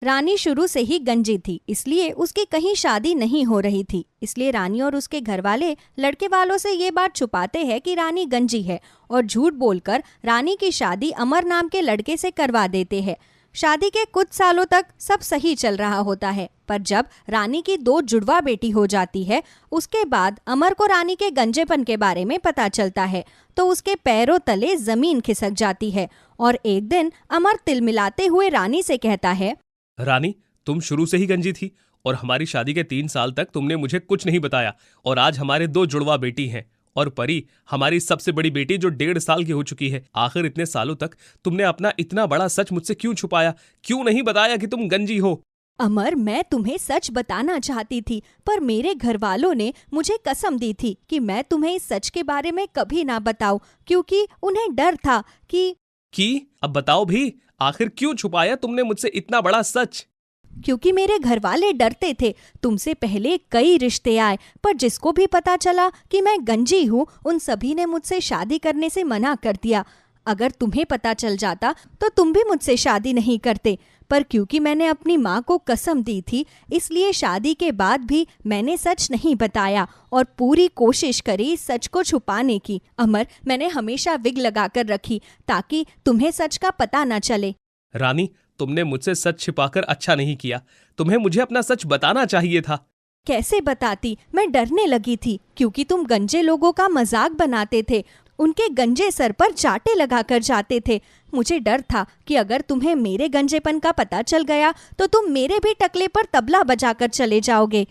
रानी शुरू से ही गंजी थी, इसलिए उसकी कहीं शादी नहीं हो रही थी। इसलिए रानी और उसके घर वाले लड़के वालों से ये बात छुपाते हैं कि रानी गंजी है और झूठ बोलकर रानी की शादी अमर नाम के लड़के से करवा देते हैं। शादी के कुछ सालों तक सब सही चल रहा होता है, पर जब रानी की 2 जुड़वा बेटी हो जाती है, उसके बाद अमर को रानी के गंजेपन के बारे में पता चलता है तो उसके पैरों तले जमीन खिसक जाती है। और एक दिन अमर तिलमिलाते हुए रानी से कहता है, रानी, तुम शुरू से ही गंजी थी और हमारी शादी के 3 साल तक तुमने मुझे कुछ नहीं बताया और आज हमारे 2 जुड़वा बेटी हैं और परी हमारी सबसे बड़ी बेटी जो 1.5 साल की हो चुकी है। आखिर इतने सालों तक तुमने अपना इतना बड़ा सच मुझसे क्यों छुपाया? क्यों नहीं बताया कि तुम गंजी हो? अमर, मैं तुम्हें सच बताना चाहती थी, पर मेरे घर वालों ने मुझे कसम दी थी कि मैं तुम्हें इस सच के बारे में कभी ना बताऊं, क्योंकि उन्हें डर था कि अब बताओ भी, आखिर क्यों छुपाया तुमने मुझसे इतना बड़ा सच? क्योंकि मेरे घर वाले डरते थे। तुमसे पहले कई रिश्ते आए, पर जिसको भी पता चला कि मैं गंजी हूँ, उन सभी ने मुझसे शादी करने से मना कर दिया। अगर तुम्हें पता चल जाता तो तुम भी मुझसे शादी नहीं करते, पर क्योंकि मैंने अपनी माँ को कसम दी थी, इसलिए शादी के बाद भी मैंने सच नहीं बताया और पूरी कोशिश करी सच को छुपाने की। अमर, मैंने हमेशा विग लगाकर रखी ताकि तुम्हें सच का पता न चले। रानी, तुमने मुझसे सच छिपाकर अच्छा नहीं किया। तुम्हें मुझे अपना सच बताना चाहिए था। कैसे बताती? मैं डरने लगी थी क्योंकि तुम गंजे लोगों का मजाक बनाते थे, उनके गंजे सर पर चाटे लगाकर जाते थे। मुझे डर था कि अगर तुम्हें मेरे गंजेपन का पता चल गया तो तुम मेरे भी टकले पर तबला बजाकर चले जाओगे।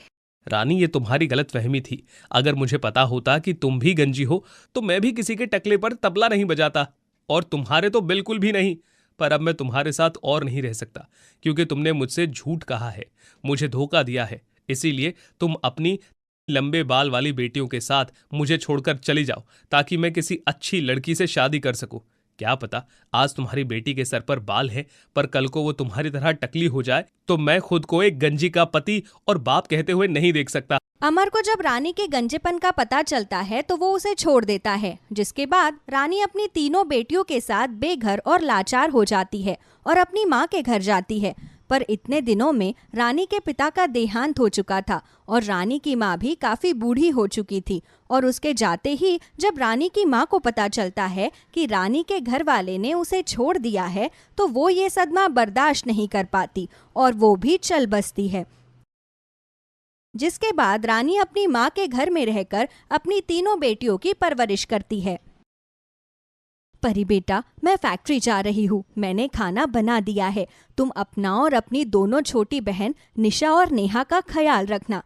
रानी, ये तुम्हारी गलतफहमी थी। अगर मुझे पता होता कि तुम भी गंजी हो तो मैं भी किसी के टकले पर तबला नहीं बजाता, और तुम्हारे तो बिल्कुल भी नहीं। पर अब मैं तुम्हारे साथ और नहीं रह सकता, क्योंकि तुमने मुझसे झूठ कहा है, मुझे धोखा दिया है। इसीलिए तुम अपनी लंबे बाल वाली बेटियों के साथ मुझे छोड़कर चली जाओ, ताकि मैं किसी अच्छी लड़की से शादी कर सकूं। क्या पता आज तुम्हारी बेटी के सर पर बाल है, पर कल को वो तुम्हारी तरह टकली हो जाए तो मैं खुद को एक गंजी का पति और बाप कहते हुए नहीं देख सकता। अमर को जब रानी के गंजेपन का पता चलता है तो वो उसे छोड़ देता है, जिसके बाद रानी अपनी तीनों बेटियों के साथ बेघर और लाचार हो जाती है और अपनी माँ के घर जाती है। पर इतने दिनों में रानी के पिता का देहांत हो चुका था और रानी की माँ भी काफी बूढ़ी हो चुकी थी। और उसके जाते ही जब रानी की माँ को पता चलता है कि रानी के घर वाले ने उसे छोड़ दिया है, तो वो ये सदमा बर्दाश्त नहीं कर पाती और वो भी चल बसती है। जिसके बाद रानी अपनी माँ के घर में रहकर अपनी तीनों बेटियों की परवरिश करती है। परी बेटा, मैं फैक्ट्री जा रही हूँ। मैंने खाना बना दिया है। तुम अपना और अपनी दोनों छोटी बहन निशा और नेहा का ख्याल रखना।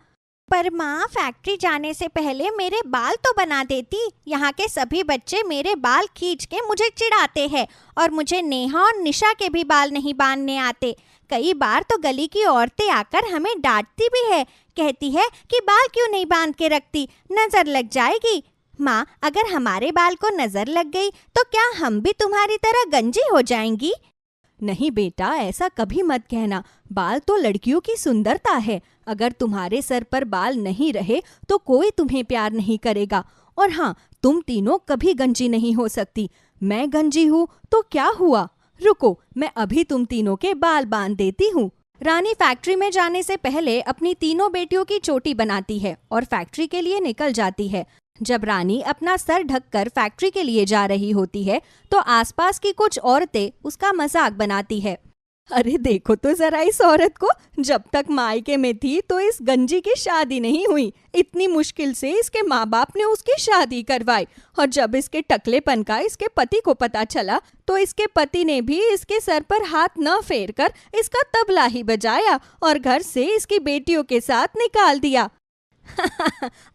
पर माँ, फैक्ट्री जाने से पहले मेरे बाल तो बना देती। यहाँ के सभी बच्चे मेरे बाल खींच के मुझे चिढ़ाते हैं और मुझे नेहा और निशा के भी बाल नहीं बांधने आते। कई बार तो गली की औरतें आकर हमें डांटती भी है, कहती है कि बाल क्यों नहीं बांध के रखती, नजर लग जाएगी। माँ, अगर हमारे बाल को नजर लग गई तो क्या हम भी तुम्हारी तरह गंजी हो जाएंगी? नहीं बेटा, ऐसा कभी मत कहना। बाल तो लड़कियों की सुंदरता है। अगर तुम्हारे सर पर बाल नहीं रहे तो कोई तुम्हें प्यार नहीं करेगा। और हाँ, तुम तीनों कभी गंजी नहीं हो सकती। मैं गंजी हूँ तो क्या हुआ? रुको, मैं अभी तुम तीनों के बाल बांध देती हूँ। रानी फैक्ट्री में जाने से पहले अपनी तीनों बेटियों की चोटी बनाती है और फैक्ट्री के लिए निकल जाती है। जब रानी अपना सर ढककर फैक्ट्री के लिए जा रही होती है तो आसपास की कुछ औरतें उसका मजाक बनाती है। अरे देखो तो जरा इस औरत को, जब तक मायके में थी तो इस गंजी की शादी नहीं हुई। इतनी मुश्किल से इसके माँ बाप ने उसकी शादी करवाई, और जब इसके टकलेपन का इसके पति को पता चला तो इसके पति ने भी इसके सर पर हाथ न फेर कर इसका तबला ही बजाया और घर से इसकी बेटियों के साथ निकाल दिया।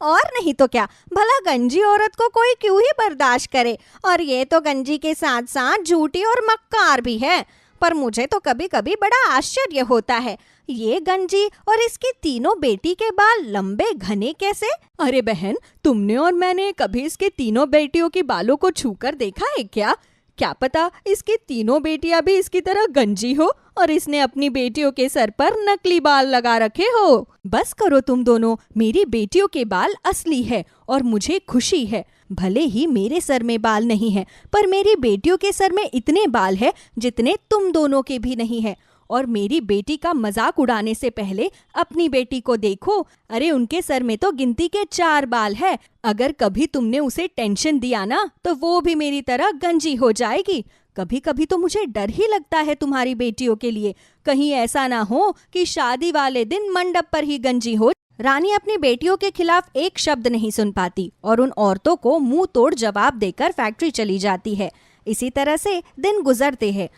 और नहीं तो क्या, भला गंजी औरत को कोई क्यों ही बर्दाश्त करे। और ये तो गंजी के साथ साथ झूठी और मक्कार भी है। पर मुझे तो कभी कभी बड़ा आश्चर्य होता है, ये गंजी और इसकी तीनों बेटी के बाल लंबे घने कैसे? अरे बहन, तुमने और मैंने कभी इसके तीनों बेटियों के बालों को छूकर देखा है क्या? क्या पता इसकी तीनों बेटियां भी इसकी तरह गंजी हो और इसने अपनी बेटियों के सर पर नकली बाल लगा रखे हो। बस करो तुम दोनों, मेरी बेटियों के बाल असली है और मुझे खुशी है। भले ही मेरे सर में बाल नहीं है, पर मेरी बेटियों के सर में इतने बाल है जितने तुम दोनों के भी नहीं है। और मेरी बेटी का मजाक उड़ाने से पहले अपनी बेटी को देखो। अरे उनके सर में तो गिनती के 4 बाल है। अगर कभी तुमने उसे टेंशन दिया ना तो वो भी मेरी तरह गंजी हो जाएगी। कभी कभी तो मुझे डर ही लगता है तुम्हारी बेटियों के लिए। कहीं ऐसा ना हो कि शादी वाले दिन मंडप पर ही गंजी हो। रानी अपनी बेटियों के खिलाफ एक शब्द नहीं सुन पाती और उन औरतों को मुंह तोड़ जवाब देकर फैक्ट्री चली जाती है। इसी तरह से दिन गुजरते हैं।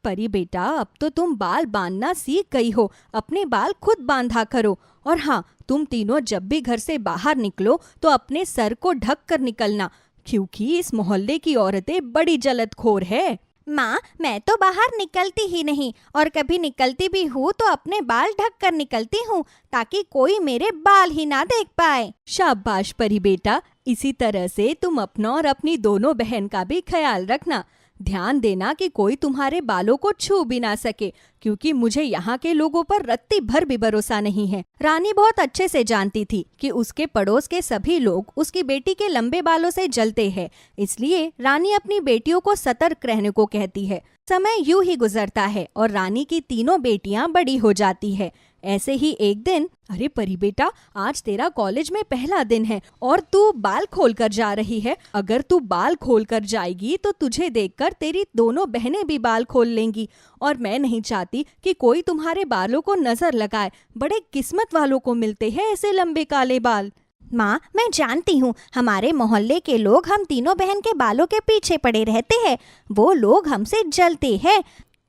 परी बेटा, अब तो तुम बाल बांधना सीख गई हो, अपने बाल खुद बांधा करो। और हाँ, तुम तीनों जब भी घर से बाहर निकलो तो अपने सर को ढक कर निकलना, क्योंकि इस मोहल्ले की औरतें बड़ी जलतखोर है। माँ, मैं तो बाहर निकलती ही नहीं, और कभी निकलती भी हूँ तो अपने बाल ढक कर निकलती हूँ ताकि कोई मेरे बाल ही ना देख पाए। शाबाश परी बेटा, इसी तरह से तुम अपना और अपनी दोनों बहन का भी ख्याल रखना। ध्यान देना कि कोई तुम्हारे बालों को छू भी ना सके, क्योंकि मुझे यहाँ के लोगों पर रत्ती भर भी भरोसा नहीं है। रानी बहुत अच्छे से जानती थी कि उसके पड़ोस के सभी लोग उसकी बेटी के लंबे बालों से जलते हैं, इसलिए रानी अपनी बेटियों को सतर्क रहने को कहती है। समय यूं ही गुजरता है और रानी की तीनों बेटियां बड़ी हो जाती है। ऐसे ही एक दिन, अरे परी बेटा, आज तेरा कॉलेज में पहला दिन है और तू बाल खोल कर जा रही है। अगर तू बाल खोल कर जाएगी तो तुझे देखकर तेरी दोनों बहनें भी बाल खोल लेंगी, और मैं नहीं चाहती कि कोई तुम्हारे बालों को नजर लगाए। बड़े किस्मत वालों को मिलते हैं ऐसे लंबे काले बाल। माँ, मैं जानती हूँ हमारे मोहल्ले के लोग हम तीनों बहन के बालों के पीछे पड़े रहते हैं। वो लोग हमसे जलते हैं।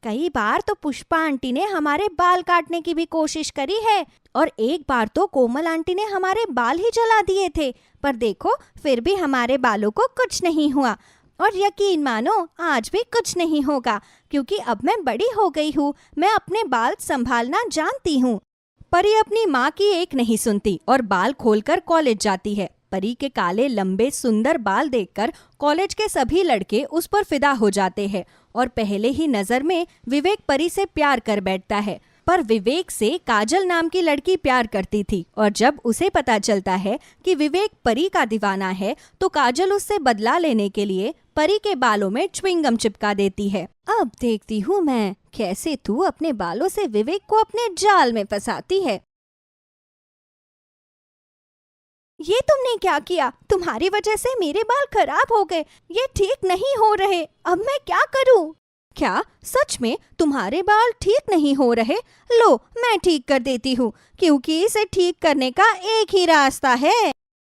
कई बार तो पुष्पा आंटी ने हमारे बाल काटने की भी कोशिश करी है, और एक बार तो कोमल आंटी ने हमारे बाल ही जला दिए थे। पर देखो, फिर भी हमारे बालों को कुछ नहीं हुआ, और यकीन मानो आज भी कुछ नहीं होगा, क्योंकि अब मैं बड़ी हो गई हूँ। मैं अपने बाल संभालना जानती हूँ। परी अपनी माँ की एक नहीं सुनती और बाल खोलकर कॉलेज जाती है। परी के काले लंबे सुंदर बाल देखकर कॉलेज के सभी लड़के उस पर फिदा हो जाते हैं और पहले ही नजर में विवेक परी से प्यार कर बैठता है। पर विवेक से काजल नाम की लड़की प्यार करती थी, और जब उसे पता चलता है कि विवेक परी का दीवाना है तो काजल उससे बदला लेने के लिए परी के बालों में च्युइंगम चिपका देती है। अब देखती हूँ मैं कैसे तू अपने बालों से विवेक को अपने जाल में फंसाती है। ये तुमने क्या किया? तुम्हारी वजह से मेरे बाल खराब हो गए। ये ठीक नहीं हो रहे। अब मैं क्या करूं? क्या सच में तुम्हारे बाल ठीक नहीं हो रहे? लो, मैं ठीक कर देती हूँ, क्योंकि इसे ठीक करने का एक ही रास्ता है।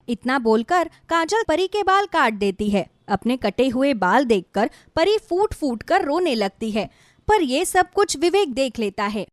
इतना बोलकर काजल परी के बाल काट देती है। अपने कटे हुए बाल देखकर परी फूट फूट कर रोने लगती है, पर ये सब कुछ विवेक देख लेता है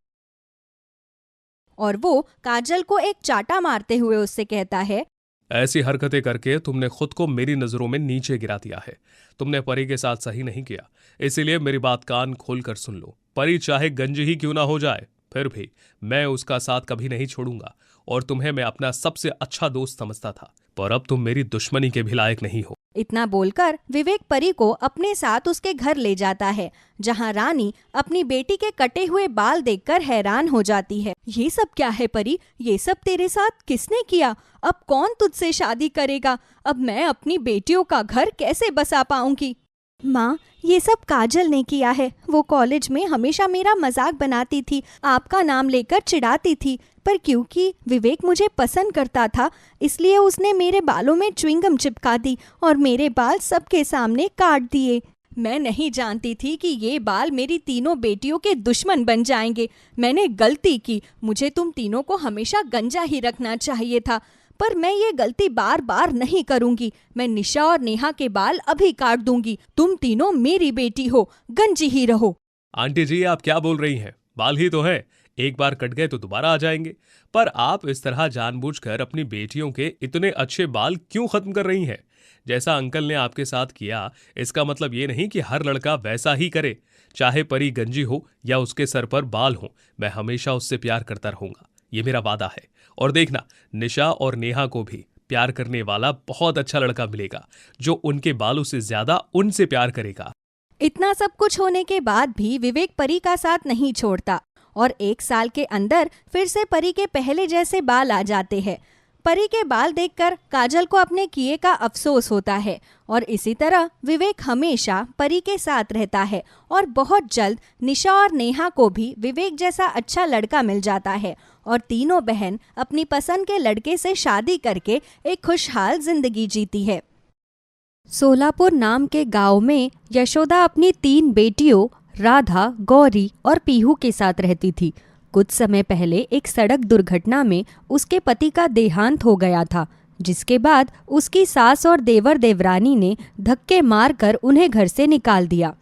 और वो काजल को एक चाटा मारते हुए उससे कहता है, ऐसी हरकतें करके तुमने खुद को मेरी नजरों में नीचे गिरा दिया है। तुमने परी के साथ सही नहीं किया, इसीलिए मेरी बात कान खोल कर सुन लो। परी चाहे गंज ही क्यों ना हो जाए, फिर भी मैं उसका साथ कभी नहीं छोड़ूंगा, और तुम्हें मैं अपना सबसे अच्छा दोस्त समझता था, पर अब तुम मेरी दुश्मनी के भी लायक नहीं हो। इतना बोलकर विवेक परी को अपने साथ उसके घर ले जाता है, जहां रानी अपनी बेटी के कटे हुए बाल देखकर हैरान हो जाती है। ये सब क्या है परी? ये सब तेरे साथ किसने किया? अब कौन तुझसे शादी करेगा? अब मैं अपनी बेटियों का घर कैसे बसा पाऊंगी? माँ, ये सब काजल ने किया है। वो कॉलेज में हमेशा मेरा मजाक बनाती थी, आपका नाम लेकर चिढ़ाती थी, पर क्योंकि विवेक मुझे पसंद करता था इसलिए उसने मेरे बालों में च्युइंगम चिपका दी और मेरे बाल सबके सामने काट दिए। मैं नहीं जानती थी कि ये बाल मेरी तीनों बेटियों के दुश्मन बन जाएंगे। मैंने गलती की। मुझे तुम तीनों को हमेशा गंजा ही रखना चाहिए था, पर मैं ये गलती बार बार नहीं करूंगी। मैं निशा और नेहा के बाल अभी काट दूंगी। तुम तीनों मेरी बेटी हो, गंजी ही रहो। आंटी जी, आप क्या बोल रही हैं? बाल ही तो है, एक बार कट गए तो दोबारा आ जाएंगे। पर आप इस तरह जानबूझकर अपनी बेटियों के इतने अच्छे बाल क्यों खत्म कर रही हैं? जैसा अंकल ने आपके साथ किया, इसका मतलब ये नहीं कि हर लड़का वैसा ही करे। चाहे परी गंजी हो या उसके सर पर बाल हो, मैं हमेशा उससे प्यार करता रहूंगा, ये मेरा वादा है। और देखना, निशा और नेहा को भी प्यार करने वाला बहुत अच्छा लड़का मिलेगा, जो उनके बालों से ज्यादा उनसे प्यार करेगा। इतना सब कुछ होने के बाद भी विवेक परी का साथ नहीं छोड़ता और 1 साल के अंदर फिर से परी के पहले जैसे बाल आ जाते हैं। परी के बाल देखकर काजल को अपने किए का अफसोस होता है और इसी तरह विवेक हमेशा परी के साथ रहता है और बहुत जल्द निशा और नेहा को भी विवेक जैसा अच्छा लड़का मिल जाता है और तीनों बहन अपनी पसंद के लड़के से शादी करके एक खुशहाल जिंदगी जीती है। सोलापुर नाम के गांव में यशोदा अपनी 3 बेटियों राधा, गौरी और पीहू के साथ रहती थी। कुछ समय पहले एक सड़क दुर्घटना में उसके पति का देहांत हो गया था, जिसके बाद उसकी सास और देवर देवरानी ने धक्के मारकर उन्हें घर से निकाल दिया।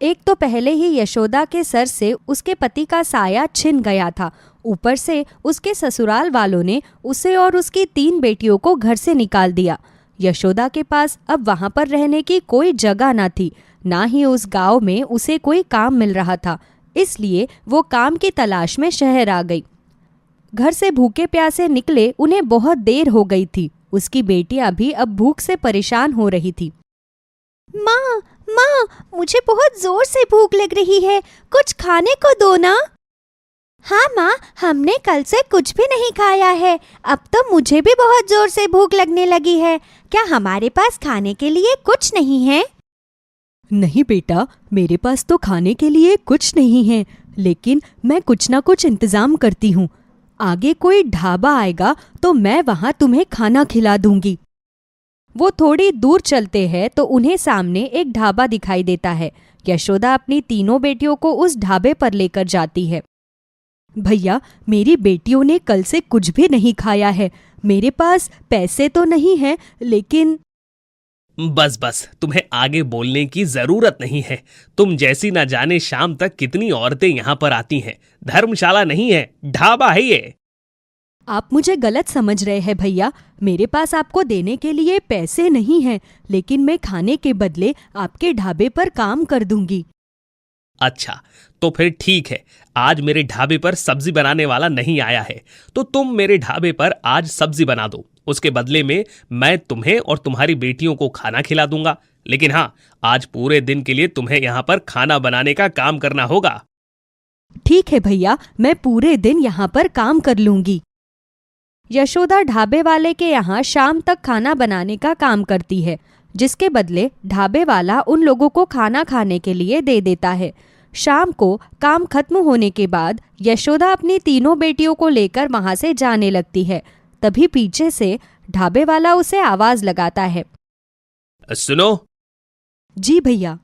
एक तो पहले ही यशोदा के सर से उसके पति का साया छिन गया था, ऊपर से उसके ससुराल वालों ने उसे और उसकी 3 बेटियों को घर से निकाल दिया। यशोदा के पास अब वहां पर रहने की कोई जगह न थी, ना ही उस गांव में उसे कोई काम मिल रहा था, इसलिए वो काम की तलाश में शहर आ गई। घर से भूखे प्यासे निकले उन्हें बहुत देर हो गई थी। उसकी बेटियां भी अब भूख से परेशान हो रही थी। माँ, माँ, मुझे बहुत जोर से भूख लग रही है, कुछ खाने को दो ना। हाँ माँ, हमने कल से कुछ भी नहीं खाया है, अब तो मुझे भी बहुत जोर से भूख लगने लगी है। क्या हमारे पास खाने के लिए कुछ नहीं है? नहीं बेटा, मेरे पास तो खाने के लिए कुछ नहीं है, लेकिन मैं कुछ ना कुछ इंतजाम करती हूँ। आगे कोई ढाबा आएगा तो मैं वहाँ तुम्हें खाना खिला दूंगी। वो थोड़ी दूर चलते हैं तो उन्हें सामने एक ढाबा दिखाई देता है। यशोदा अपनी तीनों बेटियों को उस ढाबे पर लेकर जाती है। भैया, मेरी बेटियों ने कल से कुछ भी नहीं खाया है। मेरे पास पैसे तो नहीं है, लेकिन बस बस, तुम्हें आगे बोलने की जरूरत नहीं है। तुम जैसी ना जाने शाम तक कितनी औरतें यहाँ पर आती हैं। धर्मशाला नहीं है, ढाबा है ये। आप मुझे गलत समझ रहे हैं भैया। मेरे पास आपको देने के लिए पैसे नहीं हैं, लेकिन मैं खाने के बदले आपके ढाबे पर काम कर दूंगी। अच्छा, तो फिर ठीक है। आज मेरे ढाबे पर सब्जी बनाने वाला नहीं आया है, तो तुम मेरे ढाबे पर आज सब्जी बना दो। उसके बदले में मैं तुम्हें और तुम्हारी बेटियों को खाना खिला दूंगा। लेकिन हाँ, आज पूरे दिन के लिए तुम्हें यहाँ पर खाना बनाने का काम करना होगा। ठीक है भैया, मैं पूरे दिन यहाँ पर काम कर लूंगी। यशोदा ढाबे वाले के यहाँ शाम तक खाना बनाने का काम करती है, जिसके बदले ढाबे वाला उन लोगों को खाना खाने के लिए दे देता है। शाम को काम खत्म होने के बाद यशोदा अपनी तीनों बेटियों को लेकर वहां से जाने लगती है। तभी पीछे से ढाबे वाला उसे आवाज लगाता है। सुनो। जी भैया।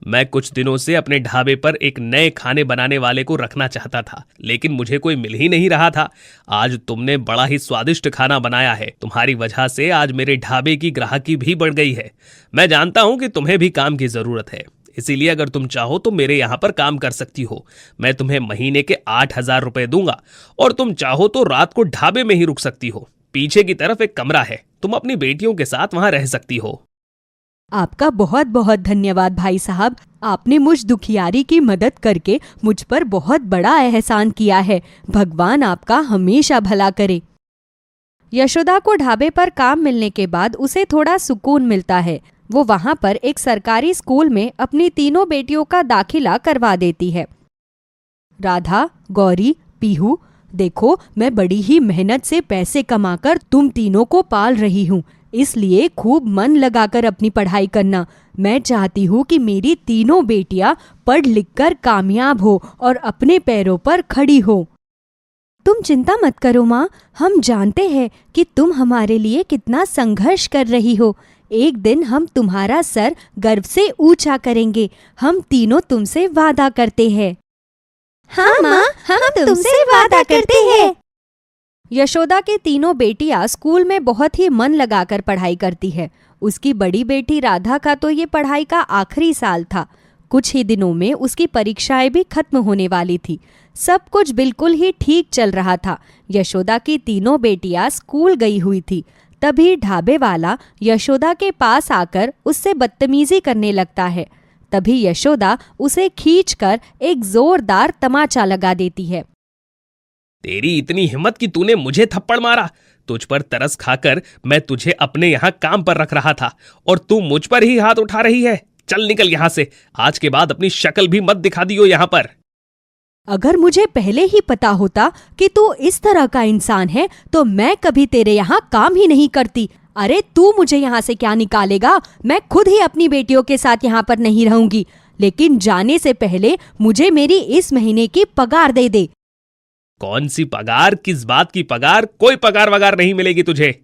मैं कुछ दिनों से अपने ढाबे पर एक नए खाने बनाने वाले को रखना चाहता था, लेकिन मुझे कोई मिल ही नहीं रहा था। आज तुमने बड़ा ही स्वादिष्ट खाना बनाया है। तुम्हारी वजह से आज मेरे ढाबे की ग्राहकी भी बढ़ गई है। मैं जानता हूं कि तुम्हें भी काम की जरूरत है, इसीलिए अगर तुम चाहो तो मेरे यहाँ पर काम कर सकती हो। मैं तुम्हें महीने के 8,000 रुपए दूंगा और तुम चाहो तो रात को ढाबे में ही रुक सकती हो। पीछे की तरफ एक कमरा है, तुम अपनी बेटियों के साथ वहां रह सकती हो। आपका बहुत बहुत धन्यवाद भाई साहब। आपने मुझ दुखियारी की मदद करके मुझ पर बहुत बड़ा एहसान किया है। भगवान आपका हमेशा भला करे। यशोदा को ढाबे पर काम मिलने के बाद उसे थोड़ा सुकून मिलता है। वो वहां पर एक सरकारी स्कूल में अपनी तीनों बेटियों का दाखिला करवा देती है। राधा, गौरी, पीहू, देखो मैं बड़ी ही मेहनत से पैसे कमाकर तुम तीनों को पाल रही हूँ, इसलिए खूब मन लगाकर अपनी पढ़ाई करना। मैं चाहती हूँ कि मेरी तीनों बेटियां पढ़ लिखकर कामयाब हो और अपने पैरों पर खड़ी हो। तुम चिंता मत करो माँ, हम जानते हैं कि तुम हमारे लिए कितना संघर्ष कर रही हो। एक दिन हम तुम्हारा सर गर्व से ऊंचा करेंगे। हम तीनों तुमसे वादा करते हैं। हाँ माँ, हम तुमसे वादा करते हैं। यशोदा के तीनों बेटियां स्कूल में बहुत ही मन लगाकर पढ़ाई करती है। उसकी बड़ी बेटी राधा का तो ये पढ़ाई का आखिरी साल था। कुछ ही दिनों में उसकी परीक्षाएं भी खत्म होने वाली थी। सब कुछ बिल्कुल ही ठीक चल रहा था। यशोदा की तीनों बेटियां स्कूल गई हुई थी। तभी ढाबे वाला यशोदा के पास आकर उससे बदतमीजी करने लगता है। तभी यशोदा उसे खींचकर एक जोरदार तमाचा लगा देती है। तेरी इतनी हिम्मत कि तूने मुझे थप्पड़ मारा। तुझ पर तरस खाकर मैं तुझे अपने यहाँ काम पर रख रहा था और तू मुझ पर ही हाथ उठा रही है। चल निकल यहाँ से। आज के बाद अपनी शक्ल भी मत दिखा दियो यहाँ पर। अगर मुझे पहले ही पता होता कि तू इस तरह का इंसान है तो मैं कभी तेरे यहाँ काम ही नहीं करती। अरे तू मुझे यहाँ से क्या निकालेगा? मैं खुद ही अपनी बेटियों के साथ यहाँ पर नहीं रहूंगी, लेकिन जाने से पहले मुझे मेरी इस महीने की पगार दे दे। कौन सी पगार? किस बात की पगार? कोई पगार वगार नहीं मिलेगी तुझे।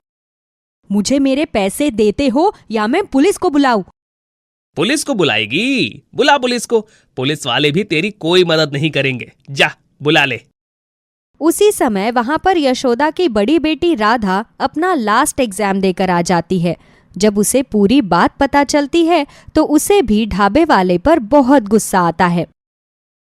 मुझे मेरे पैसे देते हो या मैं पुलिस को बुलाऊं? पुलिस को बुलाएगी? बुला पुलिस को। पुलिस वाले भी तेरी कोई मदद नहीं करेंगे। जा बुला ले। उसी समय वहां पर यशोदा की बड़ी बेटी राधा अपना लास्ट एग्जाम देकर आ जाती है। जब उसे पूरी बात पता चलती है तो उसे भी ढाबे वाले पर बहुत गुस्सा आता है।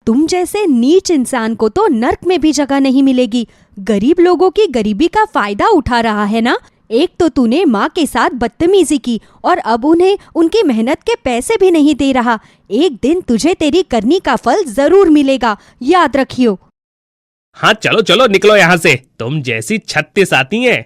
तुम जैसे नीच इंसान को तो नर्क में भी जगह नहीं मिलेगी। गरीब लोगों की गरीबी का फायदा उठा रहा है ना। एक तो तूने माँ के साथ बदतमीजी की और अब उन्हें उनकी मेहनत के पैसे भी नहीं दे रहा। एक दिन तुझे तेरी करनी का फल जरूर मिलेगा, याद रखियो। हाँ चलो चलो निकलो यहाँ से, तुम जैसी 36 आती हैं।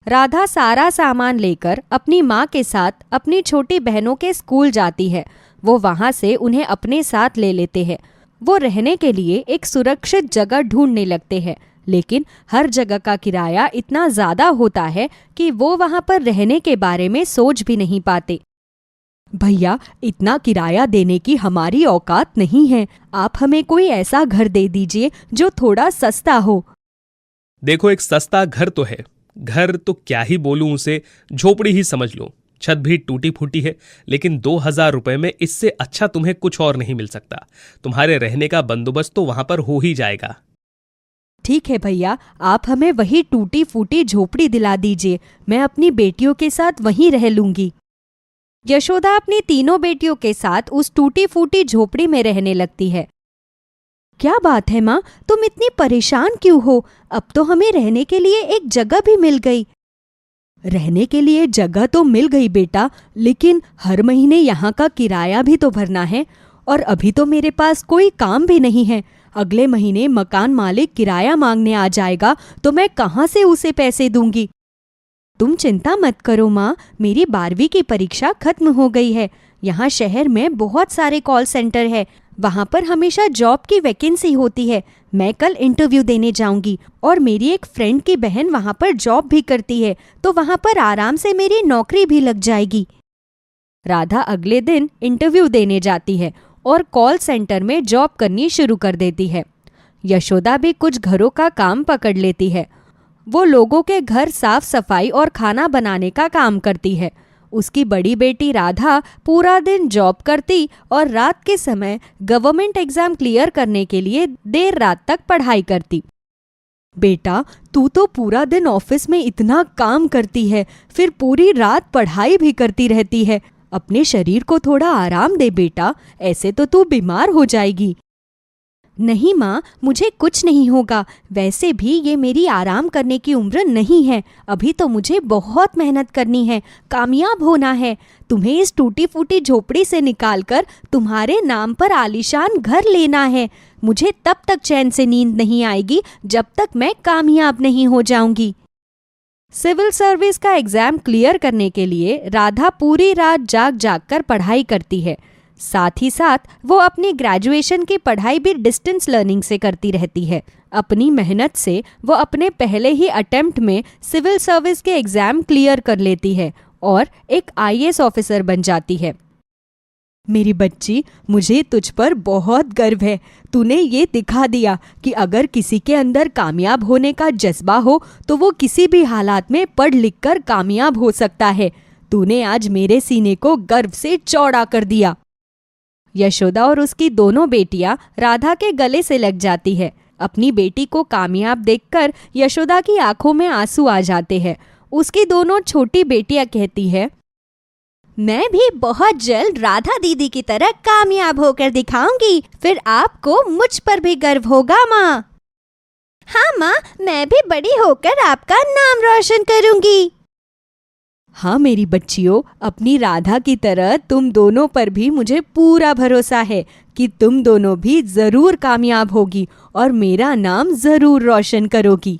राधा सारा सामान लेकर अपनी माँ के साथ अपनी छोटी बहनों के स्कूल जाती है। वो वहाँ से उन्हें अपने साथ ले लेते हैं। वो रहने के लिए एक सुरक्षित जगह ढूंढने लगते हैं, लेकिन हर जगह का किराया इतना ज्यादा होता है कि वो वहाँ पर रहने के बारे में सोच भी नहीं पाते। भैया, इतना किराया देने की हमारी औकात नहीं है। आप हमें कोई ऐसा घर दे दीजिए जो थोड़ा सस्ता हो। देखो, एक सस्ता घर तो है। घर तो क्या ही बोलूं उसे, झोपड़ी ही समझ लो। छत भी टूटी फूटी है, लेकिन 2000 रुपए में इससे अच्छा तुम्हें कुछ और नहीं मिल सकता। तुम्हारे रहने का बंदोबस्त तो वहां पर हो ही जाएगा। ठीक है भैया, आप हमें वही टूटी फूटी झोपड़ी दिला दीजिए। मैं अपनी बेटियों के साथ वहीं रह लूंगी। यशोदा अपनी तीनों बेटियों के साथ उस टूटी फूटी झोपड़ी में रहने लगती है। क्या बात है माँ, तुम इतनी परेशान क्यों हो? अब तो हमें रहने के लिए एक जगह भी मिल गई। रहने के लिए जगह तो मिल गई बेटा, लेकिन हर महीने यहाँ का किराया भी तो भरना है, और अभी तो मेरे पास कोई काम भी नहीं है। अगले महीने मकान मालिक किराया मांगने आ जाएगा तो मैं कहाँ से उसे पैसे दूंगी? तुम चिंता मत करो माँ, मेरी 12वीं की परीक्षा खत्म हो गई है। यहाँ शहर में बहुत सारे कॉल सेंटर है, वहाँ पर हमेशा जॉब की वैकेंसी होती है। मैं कल इंटरव्यू देने जाऊंगी, और मेरी एक फ्रेंड की बहन वहाँ पर जॉब भी करती है, तो वहाँ पर आराम से मेरी नौकरी भी लग जाएगी। राधा अगले दिन इंटरव्यू देने जाती है और कॉल सेंटर में जॉब करनी शुरू कर देती है। यशोदा भी कुछ घरों का काम पकड़ लेती है। वो लोगों के घर साफ सफाई और खाना बनाने का काम करती है। उसकी बड़ी बेटी राधा पूरा दिन जॉब करती और रात के समय गवर्नमेंट एग्जाम क्लियर करने के लिए देर रात तक पढ़ाई करती। बेटा, तू तो पूरा दिन ऑफिस में इतना काम करती है, फिर पूरी रात पढ़ाई भी करती रहती है। अपने शरीर को थोड़ा आराम दे बेटा, ऐसे तो तू बीमार हो जाएगी। नहीं माँ, मुझे कुछ नहीं होगा। वैसे भी ये मेरी आराम करने की उम्र नहीं है। अभी तो मुझे बहुत मेहनत करनी है, कामयाब होना है। तुम्हें इस टूटी फूटी झोपड़ी से निकालकर तुम्हारे नाम पर आलीशान घर लेना है। मुझे तब तक चैन से नींद नहीं आएगी जब तक मैं कामयाब नहीं हो जाऊंगी। सिविल सर्विस का एग्जाम क्लियर करने के लिए राधा पूरी रात जाग जाग कर पढ़ाई करती है। साथ ही साथ वो अपनी ग्रेजुएशन की पढ़ाई भी डिस्टेंस लर्निंग से करती रहती है। अपनी मेहनत से वो अपने पहले ही अटेम्प्ट में सिविल सर्विस के एग्जाम क्लियर कर लेती है और एक IAS ऑफिसर बन जाती है। मेरी बच्ची, मुझे तुझ पर बहुत गर्व है। तूने ये दिखा दिया कि अगर किसी के अंदर कामयाब होने का जज्बा हो तो वो किसी भी हालात में पढ़ लिख कर कामयाब हो सकता है। तूने आज मेरे सीने को गर्व से चौड़ा कर दिया। यशोदा और उसकी दोनों बेटियां राधा के गले से लग जाती है। अपनी बेटी को कामयाब देखकर यशोदा की आंखों में आंसू आ जाते हैं। उसकी दोनों छोटी बेटियां कहती है, मैं भी बहुत जल्द राधा दीदी की तरह कामयाब होकर दिखाऊंगी, फिर आपको मुझ पर भी गर्व होगा माँ। हाँ माँ, मैं भी बड़ी होकर आपका नाम रोशन करूंगी। हाँ मेरी बच्चियों, अपनी राधा की तरह तुम दोनों पर भी मुझे पूरा भरोसा है कि तुम दोनों भी जरूर कामयाब होगी और मेरा नाम जरूर रोशन करोगी।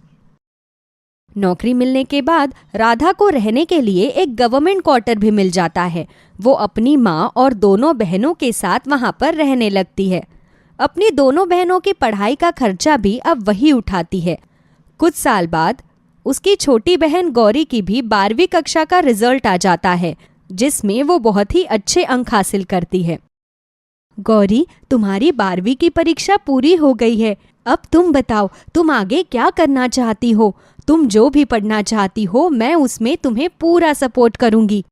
नौकरी मिलने के बाद राधा को रहने के लिए एक गवर्नमेंट क्वार्टर भी मिल जाता है। वो अपनी माँ और दोनों बहनों के साथ वहाँ पर रहने लगती है। अपनी दोनों बहनों की पढ़ाई का खर्चा भी अब वही उठाती है। कुछ साल बाद उसकी छोटी बहन गौरी की भी 12वीं कक्षा का रिजल्ट आ जाता है, जिसमें वो बहुत ही अच्छे अंक हासिल करती है। गौरी, तुम्हारी 12वीं की परीक्षा पूरी हो गई है। अब तुम बताओ, तुम आगे क्या करना चाहती हो? तुम जो भी पढ़ना चाहती हो, मैं उसमें तुम्हें पूरा सपोर्ट करूंगी।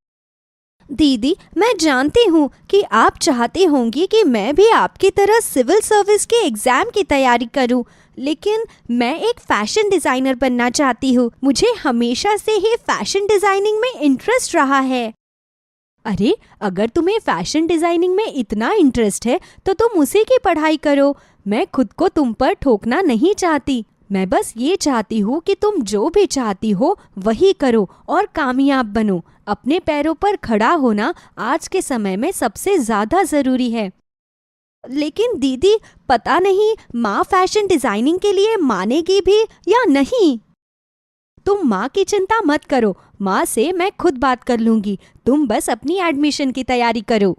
दीदी, मैं जानती हूँ कि आप चाहती होंगी कि मैं भी आपकी तरह सिविल सर्विस के एग्जाम की तैयारी करूँ, लेकिन मैं एक फैशन डिजाइनर बनना चाहती हूँ। मुझे हमेशा से ही फैशन डिजाइनिंग में इंटरेस्ट रहा है। अरे, अगर तुम्हें फैशन डिजाइनिंग में इतना इंटरेस्ट है तो तुम उसी की पढ़ाई करो। मैं खुद को तुम पर ठोकना नहीं चाहती। मैं बस ये चाहती हूँ कि तुम जो भी चाहती हो वही करो और कामयाब बनो। अपने पैरों पर खड़ा होना आज के समय में सबसे ज्यादा जरूरी है। लेकिन दीदी, पता नहीं माँ फैशन डिजाइनिंग के लिए मानेगी भी या नहीं। तुम माँ की चिंता मत करो, माँ से मैं खुद बात कर लूंगी। तुम बस अपनी एडमिशन की तैयारी करो।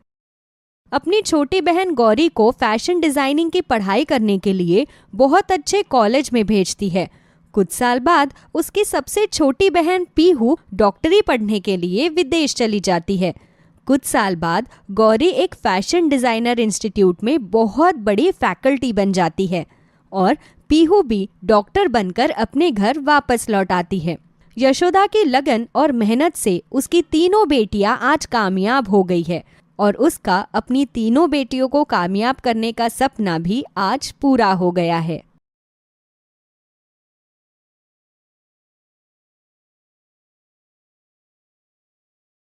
अपनी छोटी बहन गौरी को फैशन डिजाइनिंग की पढ़ाई करने के लिए बहुत अच्छे कॉलेज में भेजती है। कुछ साल बाद उसकी सबसे छोटी बहन पीहू डॉक्टरी पढ़ने के लिए विदेश चली जाती है। कुछ साल बाद गौरी एक फैशन डिजाइनर इंस्टीट्यूट में बहुत बड़ी फैकल्टी बन जाती है और पीहू भी डॉक्टर बनकर अपने घर वापस लौट आती है। यशोदा की लगन और मेहनत से उसकी तीनों बेटियां आज कामयाब हो गई है और उसका अपनी तीनों बेटियों को कामयाब करने का सपना भी आज पूरा हो गया है।